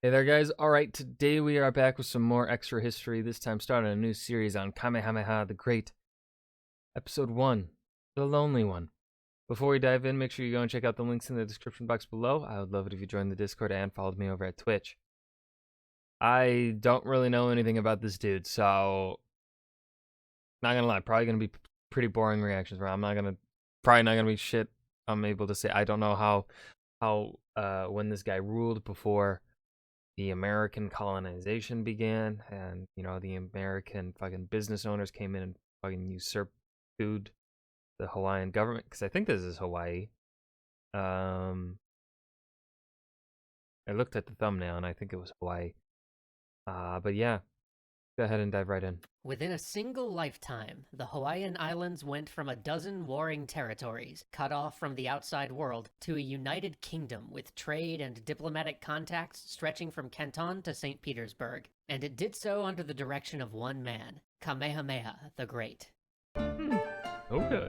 Hey there, guys. All right, today we are back with some more extra history, this time starting a new series on Kamehameha the Great, Episode 1, The Lonely One. Before we dive in, make sure you go and check out the links in the description box below. I would love it if you joined the Discord and followed me over at Twitch. I don't really know anything about this dude, so not gonna lie, probably gonna be pretty boring reactions. Where probably not gonna be shit I'm able to say. I don't know how when this guy ruled before the American colonization began, and the American fucking business owners came in and fucking usurped the Hawaiian government, because I think this is Hawaii. I looked at the thumbnail and I think it was Hawaii. But yeah, go ahead and dive right in. Within a single lifetime, the Hawaiian Islands went from a dozen warring territories, cut off from the outside world, to a united kingdom with trade and diplomatic contacts stretching from Canton to St. Petersburg. And it did so under the direction of one man, Kamehameha the Great. Okay.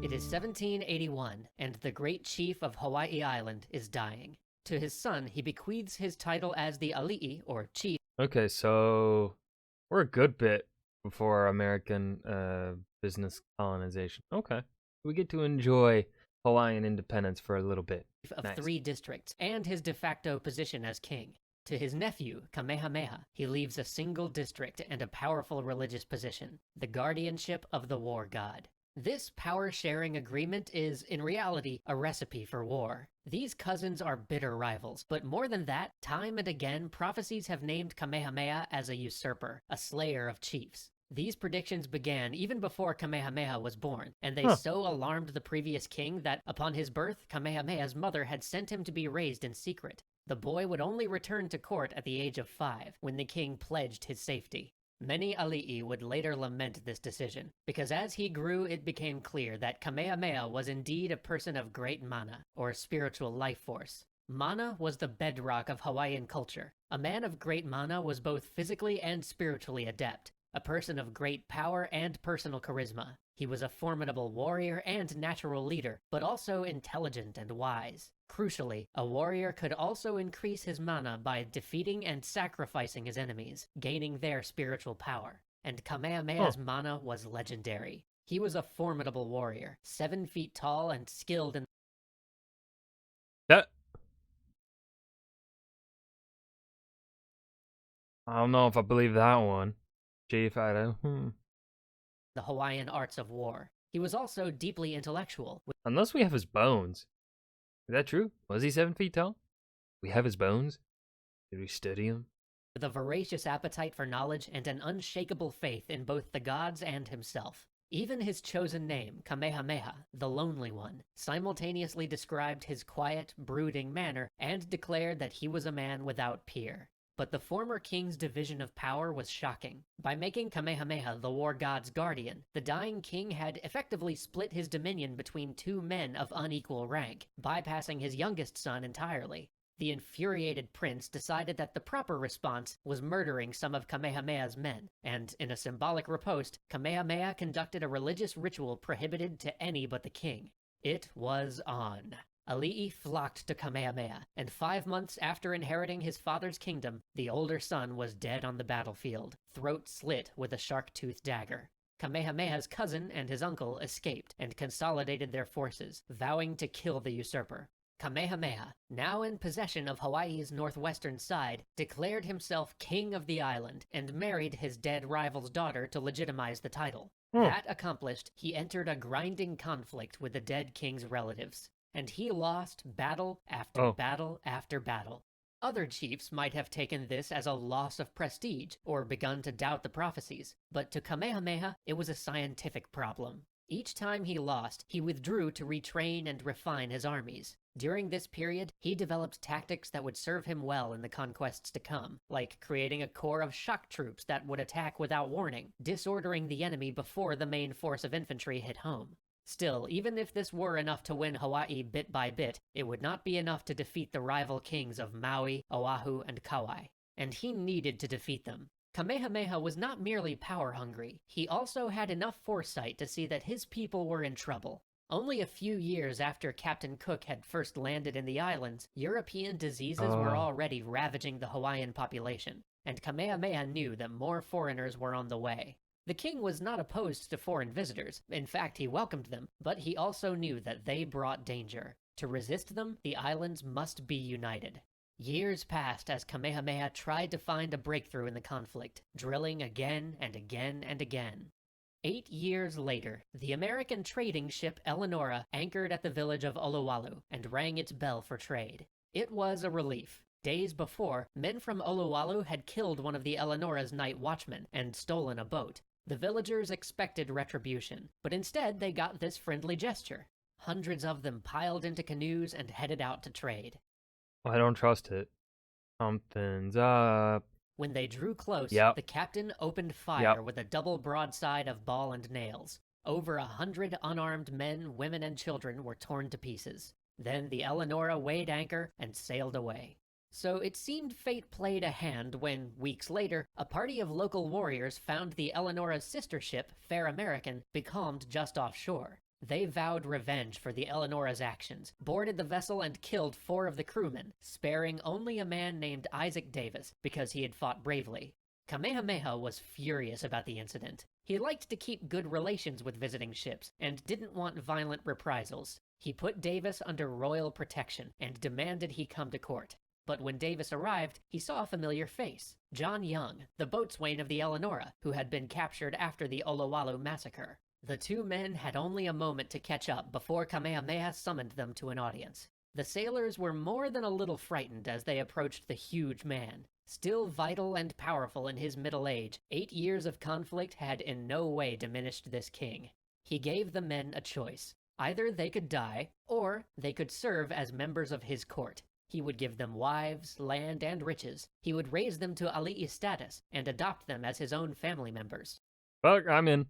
It is 1781, and the great chief of Hawaii Island is dying. To his son, he bequeaths his title as the Ali'i, or chief. Okay, so we're a good bit before American business colonization. Okay. We get to enjoy Hawaiian independence for a little bit. Of Nice. 3 districts, and his de facto position as king. To his nephew, Kamehameha, he leaves a single district and a powerful religious position, the guardianship of the war god. This power-sharing agreement is, in reality, a recipe for war. These cousins are bitter rivals, but more than that, time and again, prophecies have named Kamehameha as a usurper, a slayer of chiefs. These predictions began even before Kamehameha was born, and they so alarmed the previous king that, upon his birth, Kamehameha's mother had sent him to be raised in secret. The boy would only return to court at the age of 5, when the king pledged his safety. Many ali'i would later lament this decision, because as he grew it became clear that Kamehameha was indeed a person of great mana, or spiritual life force. Mana was the bedrock of Hawaiian culture. A man of great mana was both physically and spiritually adept, a person of great power and personal charisma. He was a formidable warrior and natural leader, but also intelligent and wise. Crucially, a warrior could also increase his mana by defeating and sacrificing his enemies, gaining their spiritual power. And Kamehameha's mana was legendary. He was a formidable warrior, 7 feet tall and skilled in That I don't know if I believe that one. Chief, I don't. the Hawaiian arts of war. He was also deeply intellectual. Unless we have his bones. Is that true? Was he 7 feet tall? We have his bones? Did we study him? With a voracious appetite for knowledge and an unshakable faith in both the gods and himself. Even his chosen name, Kamehameha, the Lonely One, simultaneously described his quiet, brooding manner and declared that he was a man without peer. But the former king's division of power was shocking. By making Kamehameha the war god's guardian, the dying king had effectively split his dominion between 2 men of unequal rank, bypassing his youngest son entirely. The infuriated prince decided that the proper response was murdering some of Kamehameha's men, and in a symbolic riposte, Kamehameha conducted a religious ritual prohibited to any but the king. It was on. Ali'i flocked to Kamehameha, and 5 months after inheriting his father's kingdom, the older son was dead on the battlefield, throat slit with a shark-toothed dagger. Kamehameha's cousin and his uncle escaped and consolidated their forces, vowing to kill the usurper. Kamehameha, now in possession of Hawaii's northwestern side, declared himself king of the island and married his dead rival's daughter to legitimize the title. That accomplished, he entered a grinding conflict with the dead king's relatives. And he lost battle after battle after battle. Other chiefs might have taken this as a loss of prestige or begun to doubt the prophecies, but to Kamehameha, it was a scientific problem. Each time he lost, he withdrew to retrain and refine his armies. During this period, he developed tactics that would serve him well in the conquests to come, like creating a corps of shock troops that would attack without warning, disordering the enemy before the main force of infantry hit home. Still, even if this were enough to win Hawaii bit by bit, it would not be enough to defeat the rival kings of Maui, Oahu, and Kauai. And he needed to defeat them. Kamehameha was not merely power-hungry, he also had enough foresight to see that his people were in trouble. Only a few years after Captain Cook had first landed in the islands, European diseases were already ravaging the Hawaiian population, and Kamehameha knew that more foreigners were on the way. The king was not opposed to foreign visitors. In fact, he welcomed them, but he also knew that they brought danger. To resist them, the islands must be united. Years passed as Kamehameha tried to find a breakthrough in the conflict, drilling again and again and again. 8 years later, the American trading ship Eleonora anchored at the village of Olowalu and rang its bell for trade. It was a relief. Days before, men from Olowalu had killed one of the Eleonora's night watchmen and stolen a boat. The villagers expected retribution, but instead they got this friendly gesture. Hundreds of them piled into canoes and headed out to trade. I don't trust it. Something's up. When they drew close, the captain opened fire with a double broadside of ball and nails. Over 100 unarmed men, women, and children were torn to pieces. Then the Eleonora weighed anchor and sailed away. So it seemed fate played a hand when, weeks later, a party of local warriors found the Eleonora's sister ship, Fair American, becalmed just offshore. They vowed revenge for the Eleonora's actions, boarded the vessel and killed 4 of the crewmen, sparing only a man named Isaac Davis because he had fought bravely. Kamehameha was furious about the incident. He liked to keep good relations with visiting ships and didn't want violent reprisals. He put Davis under royal protection and demanded he come to court. But when Davis arrived, he saw a familiar face. John Young, the boatswain of the Eleonora, who had been captured after the Olowalu massacre. The 2 men had only a moment to catch up before Kamehameha summoned them to an audience. The sailors were more than a little frightened as they approached the huge man. Still vital and powerful in his middle age, 8 years of conflict had in no way diminished this king. He gave the men a choice. Either they could die, or they could serve as members of his court. He would give them wives, land, and riches. He would raise them to ali'i status and adopt them as his own family members. Fuck, I'm in.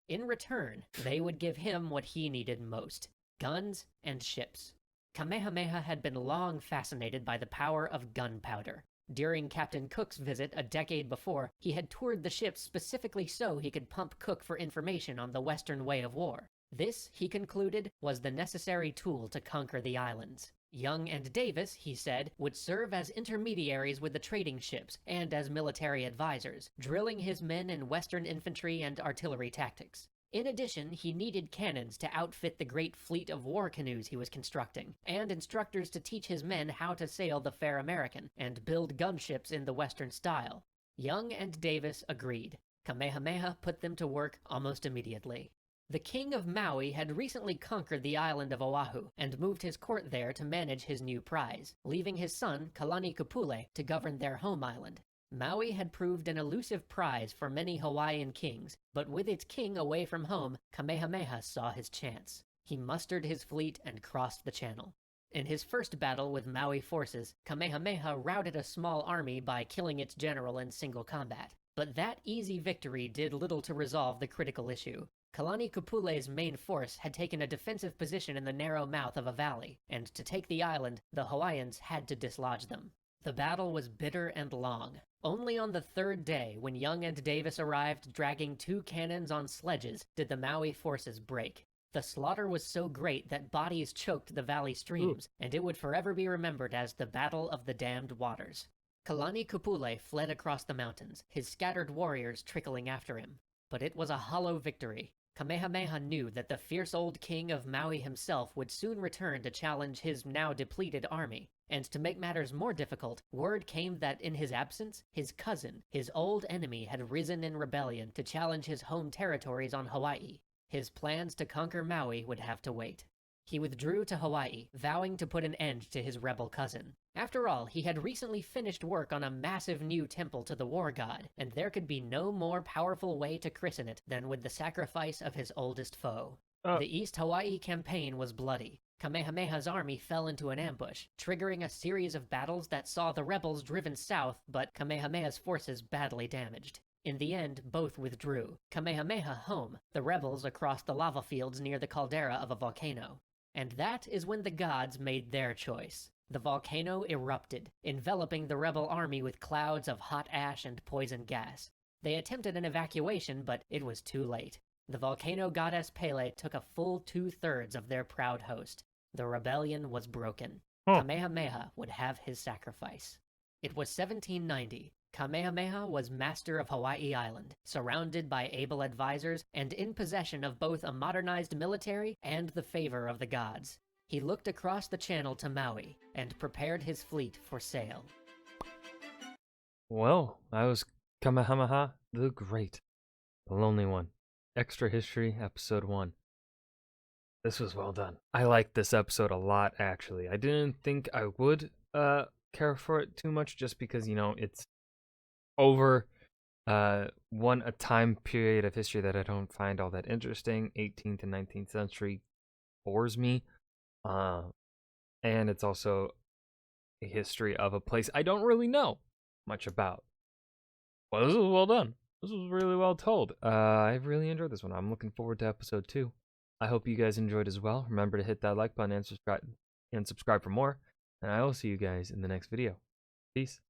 In return, they would give him what he needed most: guns and ships. Kamehameha had been long fascinated by the power of gunpowder. During Captain Cook's visit a decade before, he had toured the ships specifically so he could pump Cook for information on the Western way of war. This, he concluded, was the necessary tool to conquer the islands. Young and Davis, he said, would serve as intermediaries with the trading ships and as military advisors, drilling his men in Western infantry and artillery tactics. In addition, he needed cannons to outfit the great fleet of war canoes he was constructing, and instructors to teach his men how to sail the Fair American and build gunships in the Western style. Young and Davis agreed. Kamehameha put them to work almost immediately. The king of Maui had recently conquered the island of Oahu and moved his court there to manage his new prize, leaving his son, Kalani Kupule, to govern their home island. Maui had proved an elusive prize for many Hawaiian kings, but with its king away from home, Kamehameha saw his chance. He mustered his fleet and crossed the channel. In his first battle with Maui forces, Kamehameha routed a small army by killing its general in single combat. But that easy victory did little to resolve the critical issue. Kalani Kupule's main force had taken a defensive position in the narrow mouth of a valley, and to take the island, the Hawaiians had to dislodge them. The battle was bitter and long. Only on the 3rd day, when Young and Davis arrived dragging 2 cannons on sledges, did the Maui forces break. The slaughter was so great that bodies choked the valley streams, and it would forever be remembered as the Battle of the Damned Waters. Kalani Kupule fled across the mountains, his scattered warriors trickling after him. But it was a hollow victory. Kamehameha knew that the fierce old king of Maui himself would soon return to challenge his now depleted army. And to make matters more difficult, word came that in his absence, his cousin, his old enemy, had risen in rebellion to challenge his home territories on Hawaii. His plans to conquer Maui would have to wait. He withdrew to Hawaii, vowing to put an end to his rebel cousin. After all, he had recently finished work on a massive new temple to the war god, and there could be no more powerful way to christen it than with the sacrifice of his oldest foe. The East Hawaii campaign was bloody. Kamehameha's army fell into an ambush, triggering a series of battles that saw the rebels driven south, but Kamehameha's forces badly damaged. In the end, both withdrew. Kamehameha home, the rebels across the lava fields near the caldera of a volcano. And that is when the gods made their choice. The volcano erupted, enveloping the rebel army with clouds of hot ash and poison gas. They attempted an evacuation, but it was too late. The volcano goddess Pele took a full 2/3 of their proud host. The rebellion was broken. Kamehameha would have his sacrifice. It was 1790. Kamehameha was master of Hawaii Island, surrounded by able advisors and in possession of both a modernized military and the favor of the gods. He looked across the channel to Maui and prepared his fleet for sail. Well, that was Kamehameha the Great, the Lonely One. Extra History, Episode 1. This was well done. I liked this episode a lot, actually. I didn't think I would care for it too much just because, it's over a time period of history that I don't find all that interesting. 18th and 19th century bores me. And it's also a history of a place I don't really know much about. Well, this was well done. This was really well told. I really enjoyed this one. I'm looking forward to episode 2. I hope you guys enjoyed as well. Remember to hit that like button and subscribe for more. And I will see you guys in the next video. Peace.